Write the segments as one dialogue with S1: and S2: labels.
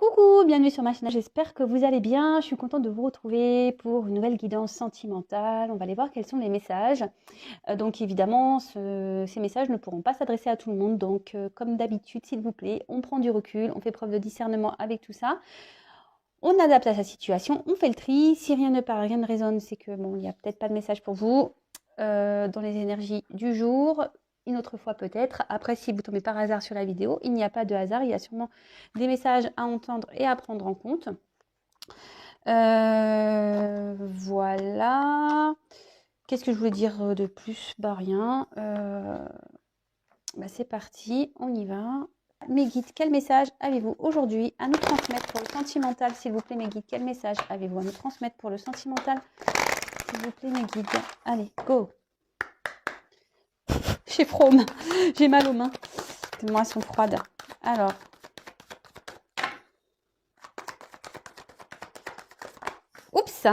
S1: Coucou, bienvenue sur ma chaîne, j'espère que vous allez bien. Je suis contente de vous retrouver pour une nouvelle guidance sentimentale. On va aller voir quels sont les messages. Donc évidemment, ces messages ne pourront pas s'adresser à tout le monde. Donc comme d'habitude, s'il vous plaît, on prend du recul, on fait preuve de discernement avec tout ça. On adapte à sa situation, on fait le tri. Si rien ne parle, rien ne résonne, c'est que bon, il n'y a peut-être pas de message pour vous dans les énergies du jour. Une autre fois peut-être. Après, si vous tombez par hasard sur la vidéo, il n'y a pas de hasard. Il y a sûrement des messages à entendre et à prendre en compte. Voilà. Qu'est-ce que je voulais dire de plus? Bah rien. C'est parti, on y va. Mes guides, quel message avez-vous aujourd'hui à nous transmettre pour le sentimental, s'il vous plaît, mes guides? Quel message avez-vous à nous transmettre pour le sentimental, s'il vous plaît, mes guides? Allez, go! J'ai froid aux mains, j'ai mal aux mains. Tellement elles sont froides. Alors. Oups!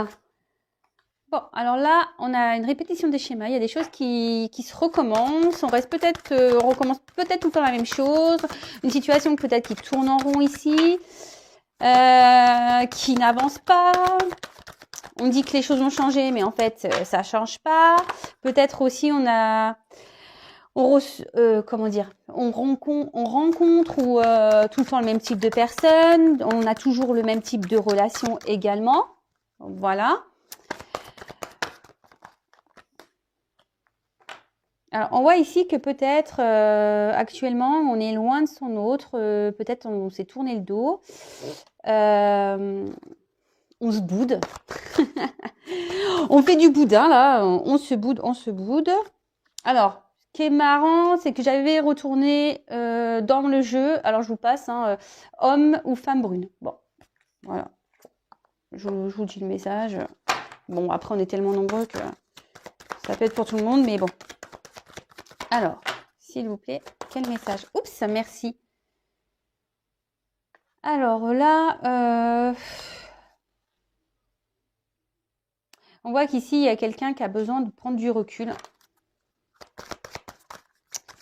S1: Bon, alors là, on a une répétition des schémas. Il y a des choses qui se recommencent. On recommence peut-être tout le temps la même chose. Une situation peut-être qui tourne en rond ici, qui n'avance pas. On dit que les choses ont changé, mais en fait, ça ne change pas. Peut-être aussi, comment dire, on rencontre ou tout le temps le même type de personne. On a toujours le même type de relation également. Voilà. Alors, on voit ici que peut-être actuellement, on est loin de son autre. Peut-être on s'est tourné le dos. On se boude. On fait du boudin, là. On se boude. Alors, ce qui est marrant, c'est que j'avais retourné dans le jeu. Alors, je vous passe, homme ou femme brune. Bon, voilà. Je vous dis le message. Bon, après, on est tellement nombreux que ça peut être pour tout le monde, mais bon. Alors, s'il vous plaît, quel message? Oups, merci. Alors là, on voit qu'ici, il y a quelqu'un qui a besoin de prendre du recul,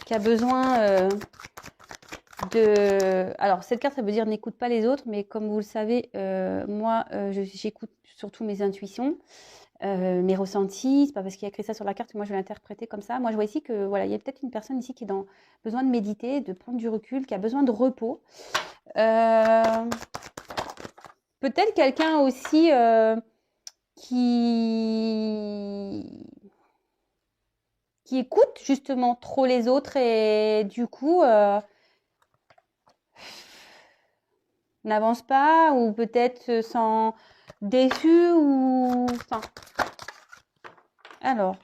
S1: qui a besoin Alors, cette carte, ça veut dire n'écoute pas les autres, mais comme vous le savez, moi, j'écoute surtout mes intuitions. Mes ressentis, c'est pas parce qu'il y a écrit ça sur la carte que moi je vais l'interpréter comme ça. Moi je vois ici que voilà, il y a peut-être une personne ici qui est dans besoin de méditer, de prendre du recul, qui a besoin de repos. Peut-être quelqu'un aussi qui écoute justement trop les autres et du coup n'avance pas ou peut-être se sent déçu ou enfin. Alors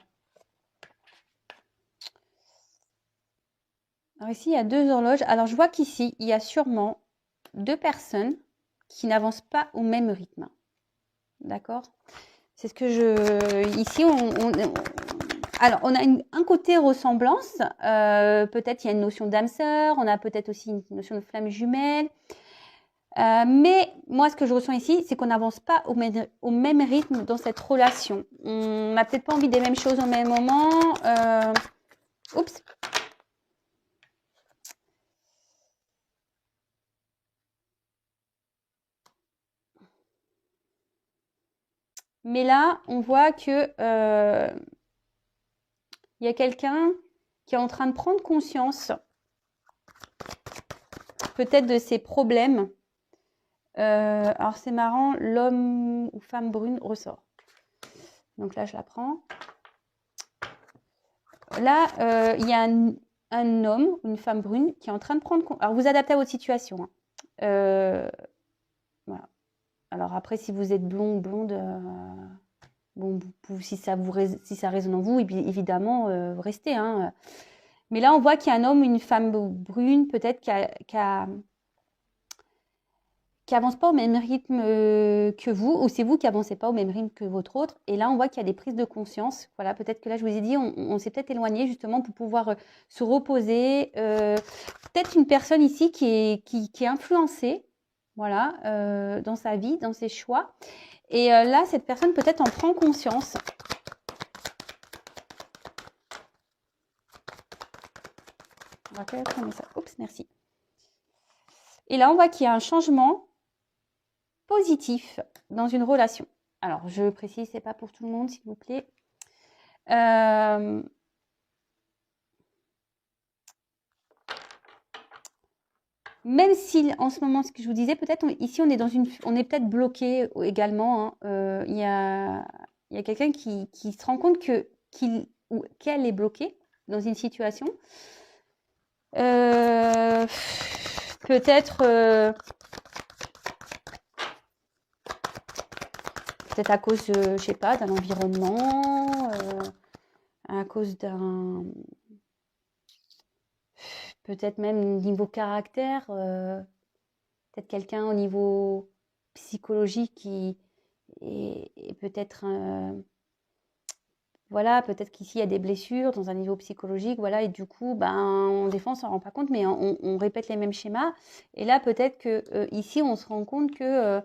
S1: ici, il y a deux horloges. Alors, je vois qu'ici, il y a sûrement deux personnes qui n'avancent pas au même rythme. D'accord? C'est ce que je... Ici, alors, on a un côté ressemblance. Peut-être il y a une notion d'âme sœur. On a peut-être aussi une notion de flamme jumelle. Mais moi, ce que je ressens ici, c'est qu'on n'avance pas au même rythme dans cette relation. On n'a peut-être pas envie des mêmes choses au même moment. Oups. Mais là, on voit que il y a quelqu'un qui est en train de prendre conscience peut-être de ses problèmes. Alors c'est marrant, l'homme ou femme brune ressort. Donc là, je la prends. Là, il y a un homme ou une femme brune qui est en train de prendre conscience. Alors vous adaptez à votre situation. Voilà. Alors après, si vous êtes blond ou blonde, bon, si ça résonne en vous, évidemment, restez. Mais là, on voit qu'il y a un homme ou une femme brune, peut-être, qui avance pas au même rythme que vous, ou c'est vous qui avancez pas au même rythme que votre autre. Et là, on voit qu'il y a des prises de conscience. Voilà, peut-être que là, je vous ai dit, on s'est peut-être éloigné justement pour pouvoir se reposer. Peut-être une personne ici qui est influencée, voilà, dans sa vie, dans ses choix. Et là, cette personne peut-être en prend conscience. On va faire ça. Oups, merci. Et là, on voit qu'il y a un changement positif dans une relation. Alors, je précise, c'est pas pour tout le monde, s'il vous plaît. Même si en ce moment, ce que je vous disais, peut-être ici on est peut-être bloqué également. Hein. Il y a quelqu'un qui se rend compte qu'elle est bloquée dans une situation. Peut-être à cause, je sais pas, d'un environnement, à cause d'un, peut-être même niveau caractère, peut-être quelqu'un au niveau psychologique qui est peut-être, voilà, peut-être qu'ici il y a des blessures dans un niveau psychologique, voilà, et du coup, des fois on s'en rend pas compte, mais on répète les mêmes schémas. Et là, peut-être que ici on se rend compte que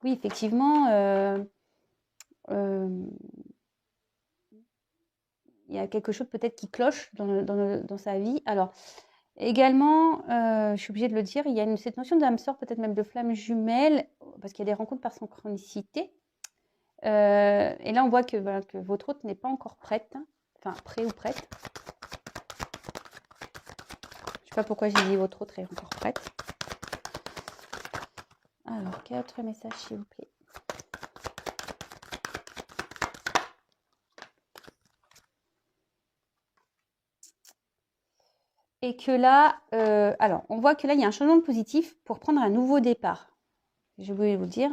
S1: oui, effectivement, il y a quelque chose peut-être qui cloche dans sa vie. Alors, également, je suis obligée de le dire, il y a cette notion d'âme sœur, peut-être même de flamme jumelle, parce qu'il y a des rencontres par synchronicité. Et là, on voit que votre hôte n'est pas encore prête, hein. Enfin, prêt ou prête. Je sais pas pourquoi j'ai dit votre hôte est encore prête. Alors, quel autre message, s'il vous plaît? Et que là, alors, on voit que là, il y a un changement positif pour prendre un nouveau départ. Je voulais vous le dire.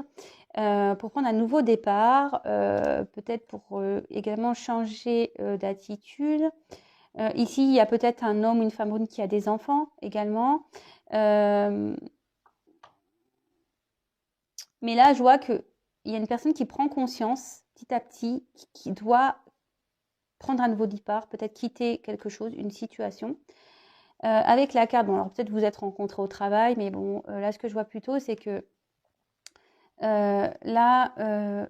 S1: Pour prendre un nouveau départ, peut-être pour également changer d'attitude. Ici, il y a peut-être un homme ou une femme brune qui a des enfants également. Mais là, je vois qu'il y a une personne qui prend conscience petit à petit, qui doit prendre un nouveau départ, peut-être quitter quelque chose, une situation. Avec la carte, bon, alors peut-être vous êtes rencontrés au travail, mais bon, là, ce que je vois plutôt, c'est que là,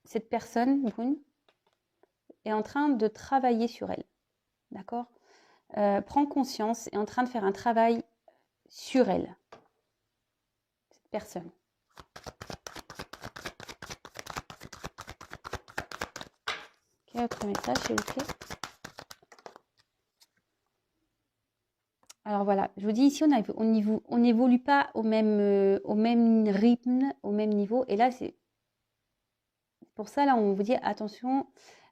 S1: cette personne brune est en train de travailler sur elle, d'accord? Prend conscience, est en train de faire un travail sur elle, cette personne. Quel autre message, s'il vous plaît? Alors voilà, je vous dis ici, on n'évolue pas au même rythme, au même niveau. Et là, c'est pour ça, là, on vous dit attention,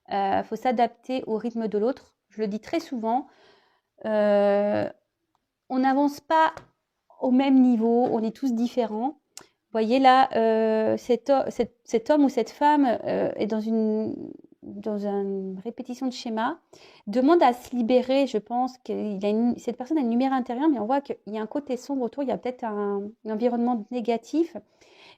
S1: faut s'adapter au rythme de l'autre. Je le dis très souvent, on n'avance pas au même niveau, on est tous différents. Vous voyez là, cet homme ou cette femme est dans une répétition de schéma, demande à se libérer. Je pense que cette personne a une lumière intérieure, mais on voit qu'il y a un côté sombre autour, il y a peut-être un environnement négatif.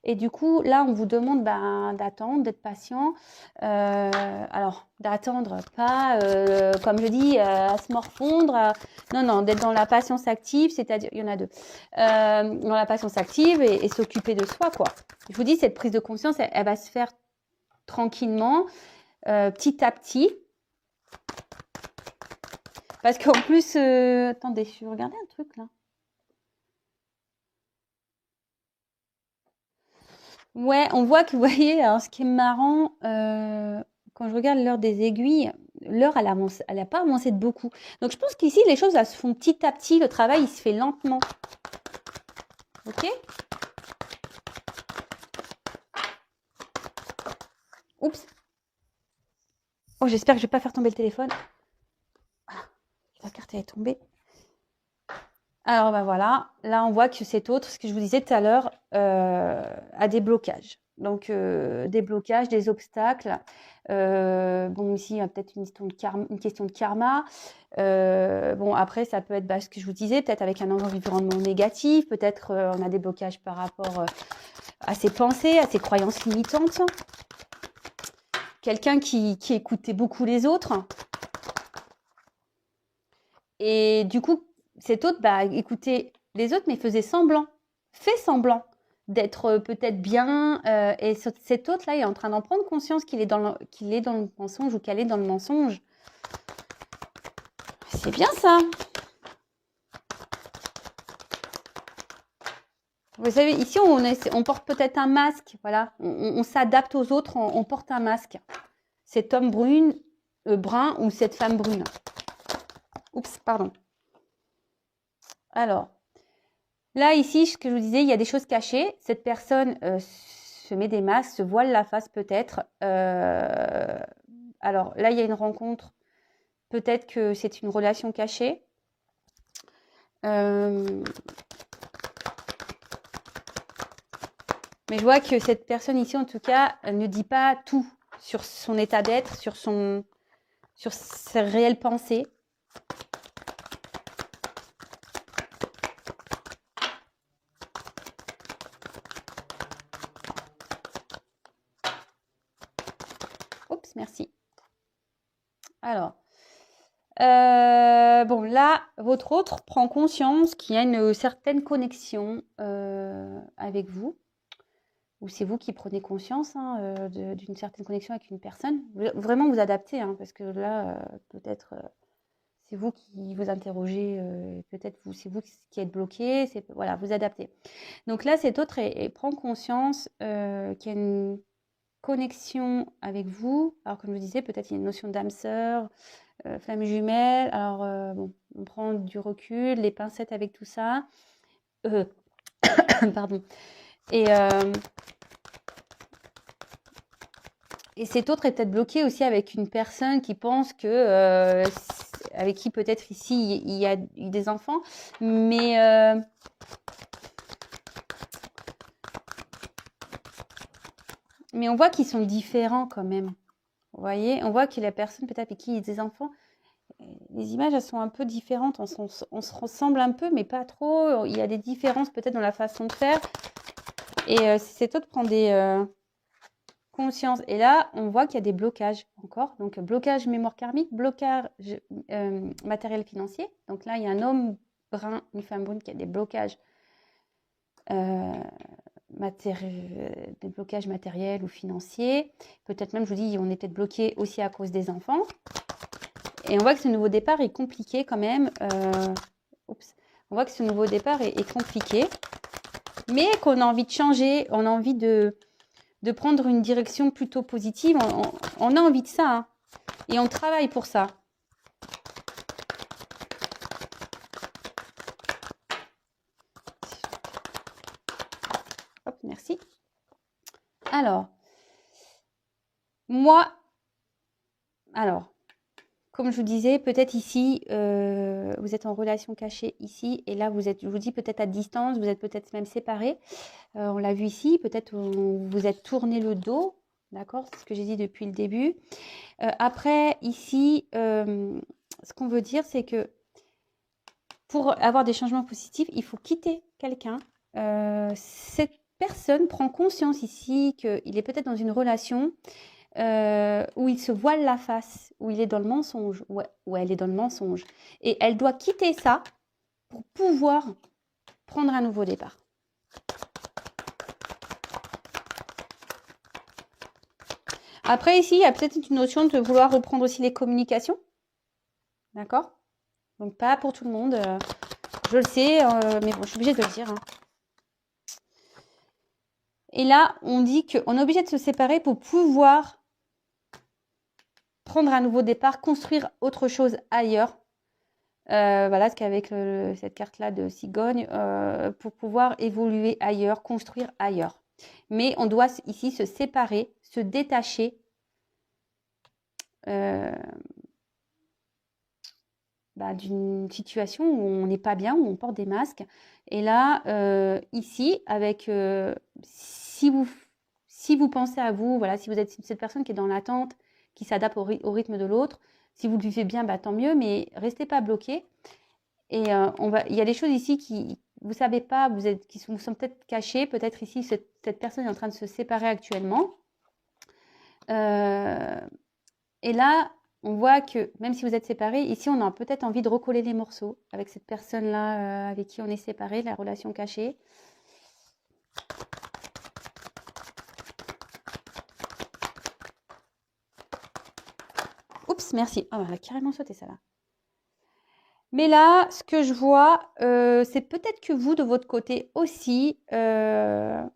S1: Et du coup, là, on vous demande d'attendre, d'être patient. Alors, d'attendre, pas, comme je dis, à se morfondre. Non, d'être dans la patience active, c'est-à-dire, il y en a deux. Dans la patience active et s'occuper de soi, quoi. Je vous dis, cette prise de conscience, elle va se faire tranquillement, petit à petit. Parce qu'en plus, attendez, je vais regarder un truc, là. Ouais, on voit que, vous voyez, alors ce qui est marrant, quand je regarde l'heure des aiguilles, l'heure, elle a pas avancé de beaucoup. Donc, je pense qu'ici, les choses, elles se font petit à petit. Le travail, il se fait lentement. Ok? Oups. Oh, j'espère que je vais pas faire tomber le téléphone. Ah, la carte, elle est tombée. Alors, voilà. Là, on voit que cet autre, ce que je vous disais tout à l'heure, a des blocages. Donc, des blocages, des obstacles. Bon, ici, il y a peut-être une question de karma. Bon, après, ça peut être ce que je vous disais, peut-être avec un environnement négatif. Peut-être on a des blocages par rapport à ses pensées, à ses croyances limitantes. Quelqu'un qui écoutait beaucoup les autres. Et du coup, cet autre, écoutait les autres, mais fait semblant d'être peut-être bien. Et cet autre-là est en train d'en prendre conscience qu'il est dans le mensonge ou qu'elle est dans le mensonge. C'est bien ça. Vous savez, ici, on porte peut-être un masque. Voilà, on s'adapte aux autres, on porte un masque. Cet homme brun ou cette femme brune. Oups, pardon. Alors, là, ici, ce que je vous disais, il y a des choses cachées. Cette personne se met des masques, se voile la face peut-être. Alors, là, il y a une rencontre. Peut-être que c'est une relation cachée. Mais je vois que cette personne ici, en tout cas, ne dit pas tout sur son état d'être, sur ses réelles pensées. Oups, merci. Alors, bon, là, votre autre prend conscience qu'il y a une certaine connexion avec vous. Ou c'est vous qui prenez conscience d'une certaine connexion avec une personne. Vraiment vous adaptez, hein, parce que là, peut-être, c'est vous qui vous interrogez, peut-être c'est vous qui êtes bloqué, voilà, vous adaptez. Donc là, cet autre prend conscience qu'il y a une connexion avec vous. Alors, comme je vous disais, peut-être il y a une notion d'âme sœur, flamme jumelle. Alors, bon, on prend du recul, les pincettes avec tout ça. Pardon. Et cet autre est peut-être bloqué aussi avec une personne qui pense que, avec qui peut-être ici il y a eu des enfants, mais on voit qu'ils sont différents quand même. Vous voyez, on voit que la personne peut-être avec qui il y a des enfants, les images elles sont un peu différentes, on se ressemble un peu, mais pas trop. Il y a des différences peut-être dans la façon de faire. Et cet autre prend des conscience. Et là, on voit qu'il y a des blocages encore. Donc, blocage mémoire karmique, blocage matériel financier. Donc là, il y a un homme brun, une femme brune qui a des blocages, des blocages matériels ou financiers. Peut-être même, je vous dis, on est peut-être bloqué aussi à cause des enfants. Et on voit que ce nouveau départ est compliqué quand même. On voit que ce nouveau départ est compliqué, mais qu'on a envie de changer, on a envie de prendre une direction plutôt positive. On a envie de ça, hein, et on travaille pour ça. Hop, merci. Alors, comme je vous disais, peut-être ici, vous êtes en relation cachée ici, et là, je vous dis peut-être à distance, vous êtes peut-être même séparés. On l'a vu ici, peut-être vous êtes tourné le dos, d'accord? C'est ce que j'ai dit depuis le début. Après, ici, ce qu'on veut dire, c'est que pour avoir des changements positifs, il faut quitter quelqu'un. Cette personne prend conscience ici qu'il est peut-être dans une relation où il se voile la face, où il est dans le mensonge, où elle est dans le mensonge. Et elle doit quitter ça pour pouvoir prendre un nouveau départ. Après, ici, il y a peut-être une notion de vouloir reprendre aussi les communications. D'accord? Donc, pas pour tout le monde. Je le sais, mais bon, je suis obligée de le dire. Hein. Et là, on dit qu'on est obligé de se séparer pour pouvoir prendre un nouveau départ, construire autre chose ailleurs. Voilà, ce qu'avec cette carte-là de cigogne, pour pouvoir évoluer ailleurs, construire ailleurs. Mais on doit ici se séparer, se détacher d'une situation où on n'est pas bien, où on porte des masques. Et là, ici, avec si vous pensez à vous, voilà, si vous êtes cette personne qui est dans l'attente, qui s'adapte au rythme de l'autre, si vous le vivez bien, tant mieux, mais restez pas bloqué. Et il y a des choses ici qui, vous savez pas, qui sont peut-être cachées. Peut-être ici, cette personne est en train de se séparer actuellement. Et là, on voit que même si vous êtes séparés, ici, on a peut-être envie de recoller les morceaux avec cette personne-là avec qui on est séparés, la relation cachée. Oups, merci. Oh, elle a carrément sauté, ça là. Mais là, ce que je vois, c'est peut-être que vous, de votre côté aussi, en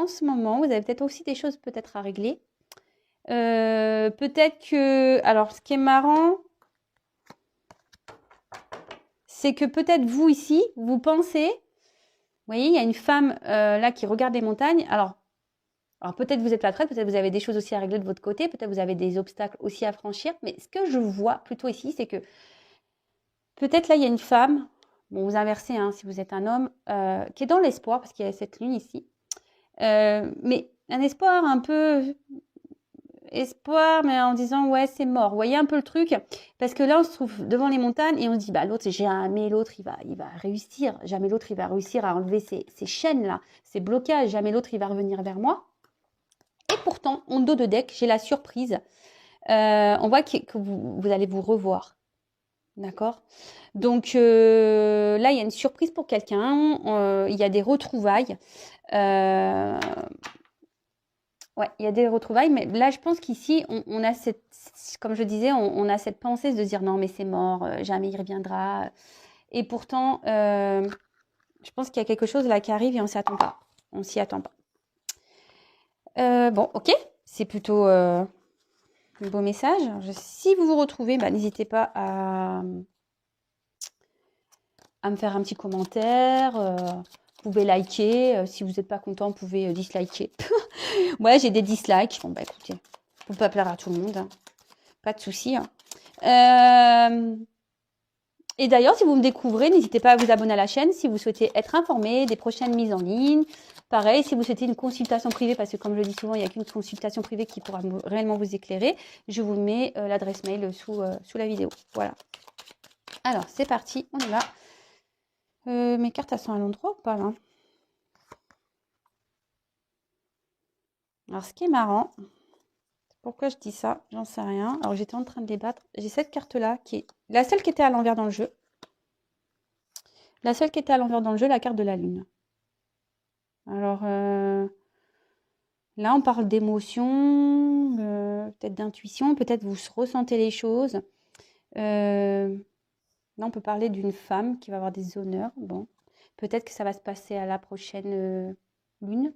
S1: ce moment, vous avez peut-être aussi des choses peut-être à régler. Peut-être que... Alors, ce qui est marrant, c'est que peut-être vous ici, vous pensez... Vous voyez, il y a une femme là qui regarde les montagnes. Alors peut-être vous êtes pas prête, peut-être vous avez des choses aussi à régler de votre côté, peut-être vous avez des obstacles aussi à franchir. Mais ce que je vois plutôt ici, c'est que peut-être là, il y a une femme, bon, vous inversez hein, si vous êtes un homme, qui est dans l'espoir, parce qu'il y a cette lune ici. Mais un espoir un peu espoir, mais en disant ouais, c'est mort. Vous voyez un peu le truc? Parce que là, on se trouve devant les montagnes et on se dit bah l'autre, jamais l'autre, il va réussir. Jamais l'autre, il va réussir à enlever ces chaînes-là, ces blocages. Jamais l'autre, il va revenir vers moi. Et pourtant, en dos de deck, j'ai la surprise. On voit que vous allez vous revoir. D'accord? Donc là, il y a une surprise pour quelqu'un. Il y a des retrouvailles. Ouais, il y a des retrouvailles, mais là, je pense qu'ici, on a cette, comme je disais, on a cette pensée de se dire non, mais c'est mort, jamais il reviendra. Et pourtant, je pense qu'il y a quelque chose là qui arrive et on s'y attend pas. On s'y attend pas. Bon, ok, c'est plutôt un beau message. Si vous vous retrouvez, bah, n'hésitez pas à me faire un petit commentaire. Vous pouvez liker. Si vous n'êtes pas content, vous pouvez disliker. Ouais, j'ai des dislikes. Bon, bah écoutez, faut pas plaire à tout le monde. Hein. Pas de souci. Hein. Et d'ailleurs, si vous me découvrez, n'hésitez pas à vous abonner à la chaîne si vous souhaitez être informé des prochaines mises en ligne. Pareil, si vous souhaitez une consultation privée, parce que comme je le dis souvent, il n'y a qu'une consultation privée qui pourra réellement vous éclairer, je vous mets l'adresse mail sous la vidéo. Voilà. Alors, c'est parti, on y va. Mes cartes, elles sont à l'endroit ou pas là? Alors, ce qui est marrant, pourquoi je dis ça? J'en sais rien. Alors, j'étais en train de débattre. J'ai cette carte-là qui est la seule qui était à l'envers dans le jeu. La seule qui était à l'envers dans le jeu, la carte de la lune. Alors, là, on parle d'émotion, peut-être d'intuition, peut-être vous ressentez les choses. Là, on peut parler d'une femme qui va avoir des honneurs. Bon, peut-être que ça va se passer à la prochaine lune.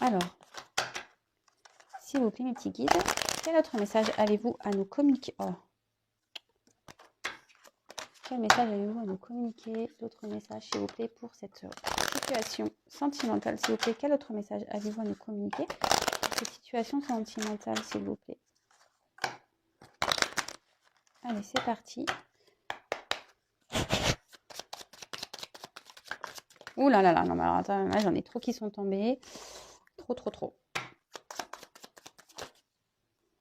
S1: Alors, s'il vous plaît, mes petits guides, quel autre message avez-vous à nous communiquer? Oh. Quel message avez-vous à nous communiquer? D'autres messages, s'il vous plaît, pour cette situation sentimentale, s'il vous plaît. Quel autre message avez-vous à nous communiquer pour cette situation sentimentale, s'il vous plaît? Allez, c'est parti. Ouh là là là, non, mais alors, attends, là, j'en ai trop qui sont tombés. Trop.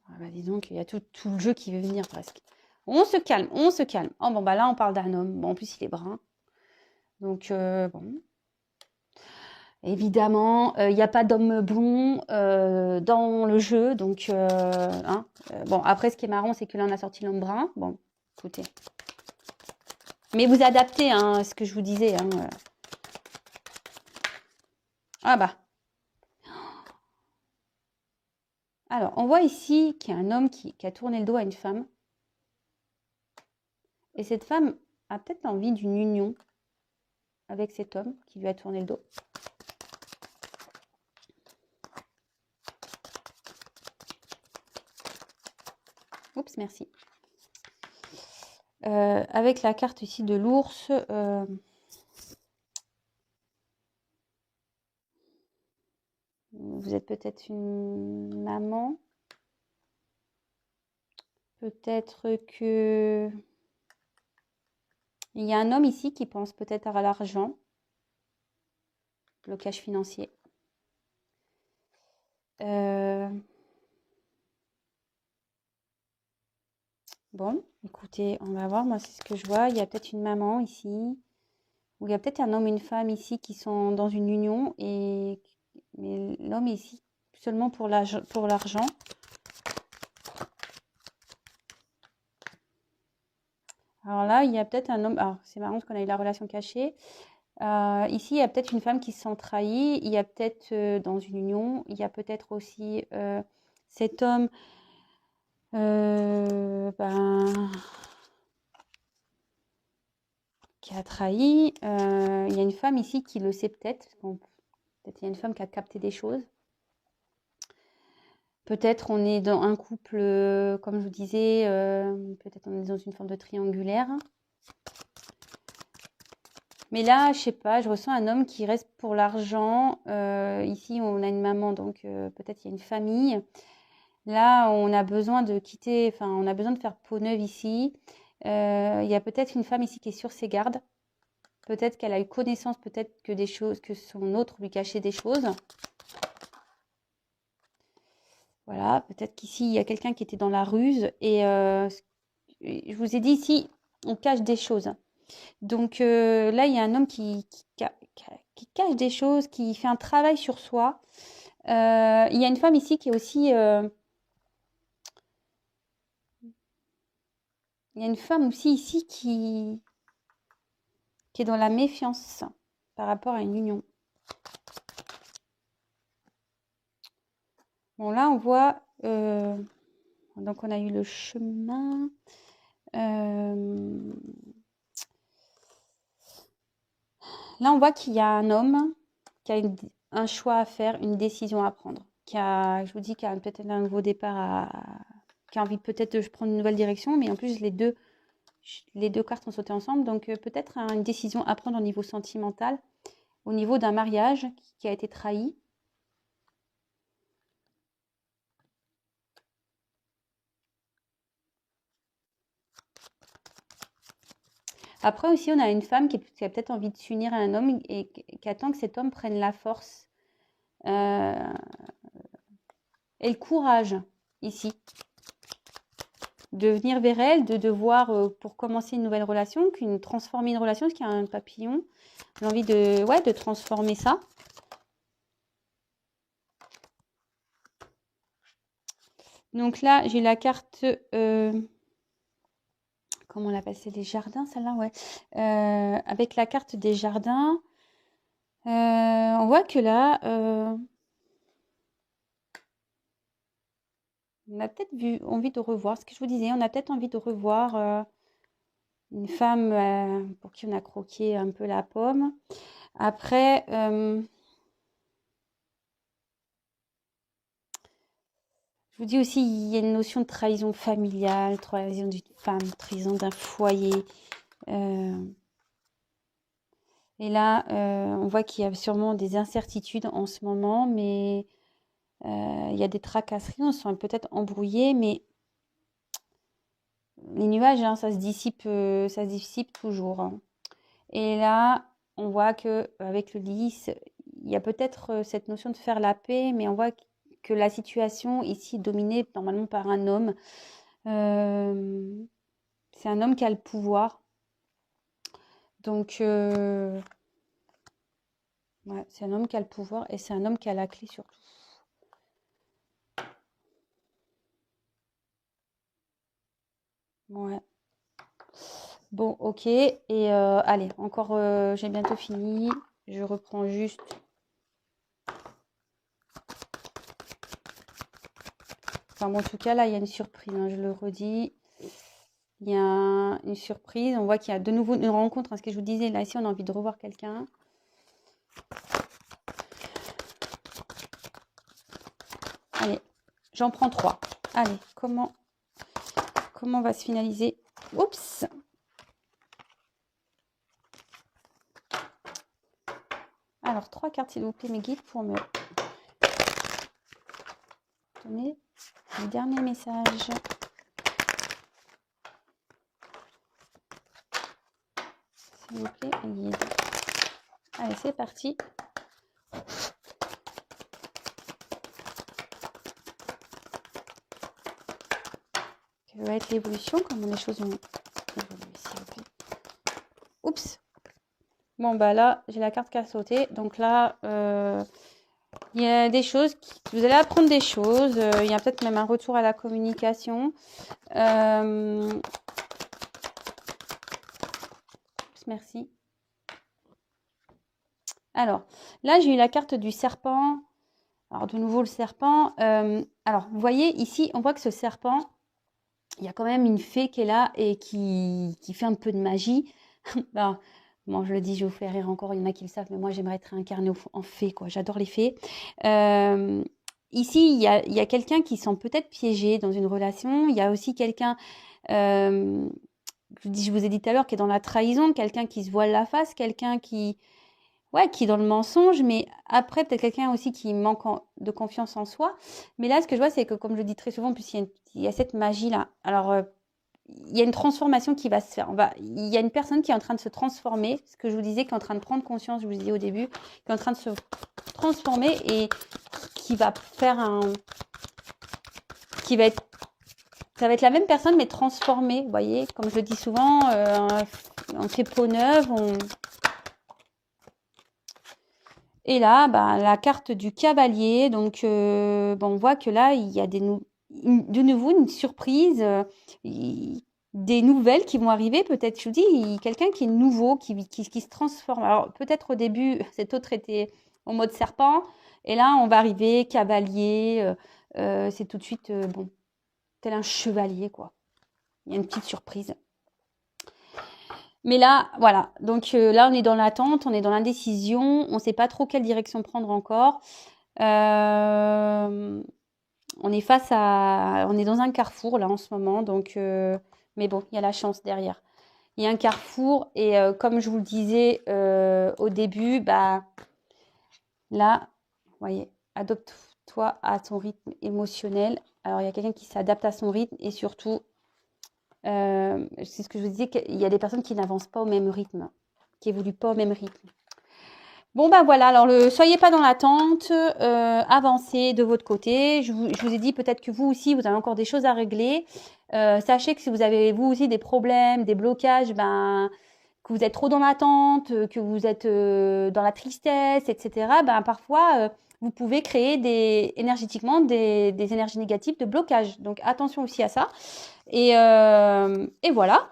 S1: Ah bah, dis donc, il y a tout le jeu qui veut venir presque. On se calme. Oh bon, bah là, on parle d'un homme. Bon, en plus, il est brun. Donc, bon. Évidemment, il n'y a pas d'homme blond dans le jeu. Donc, hein, bon, après, ce qui est marrant, c'est que là, on a sorti l'homme brun. Bon, écoutez. Mais vous adaptez hein, ce que je vous disais. Hein. Ah bah. Alors, on voit ici qu'il y a un homme qui a tourné le dos à une femme. Et cette femme a peut-être envie d'une union avec cet homme qui lui a tourné le dos. Oups, merci. Avec la carte ici de l'ours, vous êtes peut-être une maman. Peut-être que il y a un homme ici qui pense peut-être à l'argent, blocage financier. Bon, écoutez, on va voir. Moi, c'est ce que je vois. Il y a peut-être une maman ici, ou il y a peut-être un homme et une femme ici qui sont dans une union, mais l'homme est ici seulement pour l'argent. Alors là, il y a peut-être un homme. Alors, c'est marrant parce qu'on a eu la relation cachée. Ici, il y a peut-être une femme qui se sent trahie. Il y a peut-être dans une union, il y a peut-être aussi cet homme Qui a trahi. Il y a une femme ici qui le sait peut-être. Peut-être il y a une femme qui a capté des choses. Peut-être on est dans un couple, comme je vous disais, peut-être on est dans une forme de triangulaire. Mais là, je sais pas, je ressens un homme qui reste pour l'argent. Ici, on a une maman, donc peut-être il y a une famille. Là, on a besoin de quitter, enfin, on a besoin de faire peau neuve ici. Il y a peut-être une femme ici qui est sur ses gardes. Peut-être qu'elle a eu connaissance, peut-être que des choses, que son autre lui cachait des choses. Voilà, peut-être qu'ici, il y a quelqu'un qui était dans la ruse. Et je vous ai dit ici, on cache des choses. Donc là, il y a un homme qui cache des choses, qui fait un travail sur soi. Il y a une femme ici qui est aussi... il y a une femme aussi ici qui est dans la méfiance par rapport à une union. Bon, là, on voit... donc, on a eu le chemin. Là, on voit qu'il y a un homme qui a un choix à faire, une décision à prendre. Je vous dis, qu'il y a peut-être un nouveau départ qui a envie peut-être de prendre une nouvelle direction, mais en plus, les deux cartes ont sauté ensemble. Donc, peut-être une décision à prendre au niveau sentimental, au niveau d'un mariage qui a été trahi. Après aussi, on a une femme qui a peut-être envie de s'unir à un homme et qui attend que cet homme prenne la force et le courage ici de venir vers elle, de devoir, pour commencer une nouvelle relation, transformer une relation, parce qu'il y a un papillon. J'ai envie de transformer ça. Donc là, j'ai la carte... comment on l'appelle? C'est les jardins, celle-là, ouais. Avec la carte des jardins, on voit que là, on a peut-être envie de revoir, ce que je vous disais, on a peut-être envie de revoir une femme pour qui on a croqué un peu la pomme. Après, je vous dis aussi, il y a une notion de trahison familiale, trahison d'une femme, trahison d'un foyer. Et là, on voit qu'il y a sûrement des incertitudes en ce moment, mais il y a des tracasseries, on se sent peut-être embrouillé, mais les nuages, hein, ça se dissipe toujours, hein. Et là, on voit que avec le lys, il y a peut-être cette notion de faire la paix, mais on voit que la situation ici est dominée normalement par un homme. C'est un homme qui a le pouvoir. Donc, ouais, c'est un homme qui a le pouvoir et c'est un homme qui a la clé surtout. Ouais. Bon, ok. Et allez, encore, j'ai bientôt fini. Je reprends juste. Enfin, bon, en tout cas, là, il y a une surprise, hein, je le redis. Il y a une surprise. On voit qu'il y a de nouveau une rencontre. Hein, ce que je vous disais, là, ici, on a envie de revoir quelqu'un. Allez, j'en prends 3. Allez, comment va se finaliser? Oups! Alors, 3 cartes, s'il vous plaît, mes guides, pour me donner le dernier message. S'il vous plaît, mes guides. Allez, c'est parti. Quelle va être l'évolution? Comment les choses vont évoluer, s'il vous plaît? Oups! Bon, bah là, j'ai la carte qui a sauté. Donc là, il y a des choses, vous allez apprendre des choses. Il y a peut-être même un retour à la communication. Merci. Alors, là, j'ai eu la carte du serpent. Alors, de nouveau, le serpent. Alors, vous voyez, ici, on voit que ce serpent, il y a quand même une fée qui est là et qui fait un peu de magie. Alors, bon, je le dis, je vous fais rire encore, il y en a qui le savent, mais moi j'aimerais être réincarnée en fée, quoi. J'adore les fées. Euh, Ici, il y a quelqu'un qui sent peut-être piégé dans une relation. Il y a aussi quelqu'un, euh, je vous ai dit tout à l'heure, qui est dans la trahison, quelqu'un qui se voile la face, quelqu'un qui, ouais, qui est dans le mensonge, mais après, peut-être quelqu'un aussi qui manque de confiance en soi. Mais là, ce que je vois, c'est que, comme je le dis très souvent, en plus, il y a cette magie-là. Alors, il y a une transformation qui va se faire. Il y a une personne qui est en train de se transformer, ce que je vous disais, qui est en train de prendre conscience, je vous disais au début, qui est en train de se transformer et qui va faire qui va être, ça va être la même personne mais transformée, vous voyez, comme je le dis souvent, on fait peau neuve, et là, bah, la carte du cavalier, donc bon, on voit que là, il y a de nouveau une surprise, des nouvelles qui vont arriver. Peut-être, je vous dis, quelqu'un qui est nouveau, qui se transforme. Alors, peut-être au début, cet autre était en mode serpent, et là, on va arriver, cavalier, c'est tout de suite, bon, tel un chevalier, quoi. Il y a une petite surprise. Mais là, voilà. Donc là, on est dans l'attente, on est dans l'indécision, on ne sait pas trop quelle direction prendre encore. Euh, on est on est dans un carrefour là en ce moment, donc mais bon, il y a la chance derrière. Il y a un carrefour et comme je vous le disais au début, bah là, vous voyez, adopte-toi à ton rythme émotionnel. Alors il y a quelqu'un qui s'adapte à son rythme et surtout, c'est ce que je vous disais, qu'il y a des personnes qui n'avancent pas au même rythme, qui évoluent pas au même rythme. Bon ben voilà, alors soyez pas dans l'attente, avancez de votre côté. Je vous ai dit peut-être que vous aussi, vous avez encore des choses à régler. Sachez que si vous avez vous aussi des problèmes, des blocages, ben que vous êtes trop dans l'attente, que vous êtes dans la tristesse, etc. Ben parfois vous pouvez créer énergétiquement des énergies négatives de blocage. Donc attention aussi à ça. Et voilà.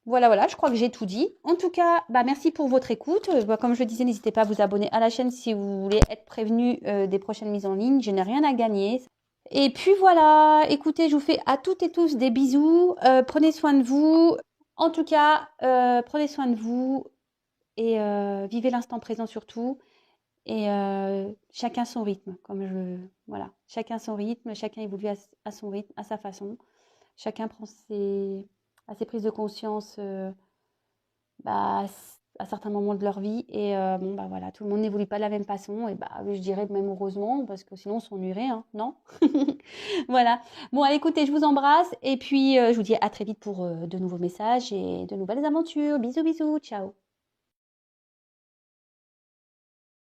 S1: Voilà, je crois que j'ai tout dit. En tout cas, bah, merci pour votre écoute. Comme je le disais, n'hésitez pas à vous abonner à la chaîne si vous voulez être prévenu des prochaines mises en ligne. Je n'ai rien à gagner. Et puis voilà, écoutez, je vous fais à toutes et tous des bisous. Prenez soin de vous. En tout cas, prenez soin de vous et vivez l'instant présent surtout. Et chacun son rythme, voilà, chacun son rythme, chacun évolue à son rythme, à sa façon. Chacun prend à ses prises de conscience bah, à certains moments de leur vie. Et bon, bah voilà, tout le monde n'évolue pas de la même façon. Et bah, je dirais même heureusement, parce que sinon on s'ennuierait, hein, non? Voilà. Bon, allez, écoutez, je vous embrasse. Et puis, je vous dis à très vite pour de nouveaux messages et de nouvelles aventures. Bisous, bisous. Ciao.